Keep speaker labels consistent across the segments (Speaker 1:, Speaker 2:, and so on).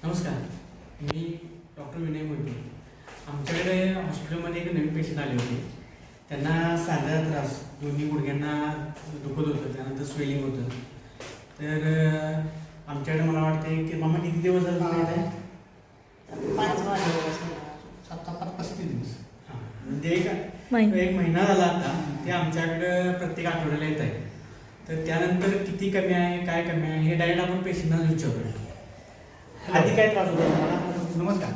Speaker 1: नमस्कार, मी डॉक्टर विनय मोहिते. आमच्याकडे हॉस्पिटलमध्ये एक नवीन पेशंट आले होते. त्यांना सांधा त्रास, दोन्ही गुडघ्यांना दुखत होतं, त्यानंतर स्वेलिंग होतं. तर आमच्याकडे मला वाटते की मामा किती दिवस झाले आहे?
Speaker 2: 35 दिवस.
Speaker 1: हां, म्हणजे एक महिना झाला आता. ते आमच्याकडं प्रत्येक आठवड्याला येत आहे. तर त्यानंतर किती कमी आहे, काय कमी आहे, हे डायरेक्ट आपण पेशंटना विचारतो. आधी काय त्रास होता तुम्हाला?
Speaker 2: नमस्कार.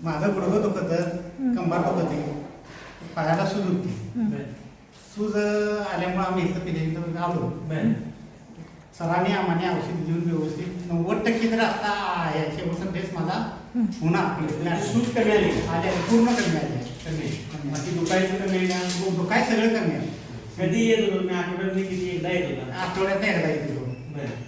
Speaker 2: माझं गुडघं दुखतं, कंबर दुखते, पायाला सूज होती. सूज आल्यामुळे आम्ही इथं पेशंट आलो. सरांनी आम्हाला औषध देऊन व्यवस्थित 90% तर आता याच्या पर्सेंटेज मला होणार.
Speaker 1: सूज कमी आली
Speaker 2: आले, पूर्ण कमी आले.
Speaker 1: बाकी दुखायचं कमी आहे का?
Speaker 2: दुखाय सगळं कमी आहे.
Speaker 1: कधी येत होतो तुम्ही? आठवड्यात किती एकदा येत होता?
Speaker 2: आठवड्यात एकदा येतो.
Speaker 1: बरं.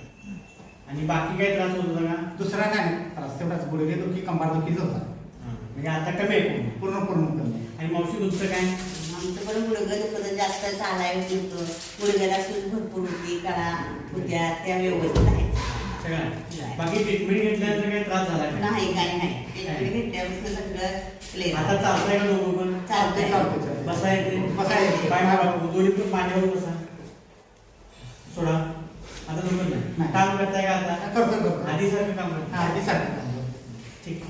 Speaker 1: आणि बाकी काय त्रास होत होता का?
Speaker 2: दुसरा काय नाही त्रास, तेवढाच गुडघे दुखी, कंबर दुखीच होता.
Speaker 1: म्हणजे आता कमी आहे पूर्ण.
Speaker 2: पूर्ण कमी.
Speaker 1: आणि मावशी तुमचं काय?
Speaker 3: आमचं पण गुडघं दुखत जास्त चालायला होतं, गुडघ्याला सूज भरपूर होती, कळा होत्या, त्या व्यवस्थित आहेत
Speaker 1: सगळं. बाकी ट्रीटमेंट घेतल्यानंतर काही त्रास झाला का?
Speaker 3: नाही, काही नाही. ट्रीटमेंट घेतल्यापासून सगळं क्लिअर.
Speaker 1: आता चालतंय का दोघं पण?
Speaker 3: चालतंय.
Speaker 1: बसा येते?
Speaker 2: येते.
Speaker 1: पाय मारा, दोन्ही पण पाण्यावर बसा. सोडा. आता दुखत नाही. काम करताय का आता?
Speaker 2: करतो.
Speaker 1: आधी सारखं काम करताय?
Speaker 2: आधी सारखं.
Speaker 1: ठीक.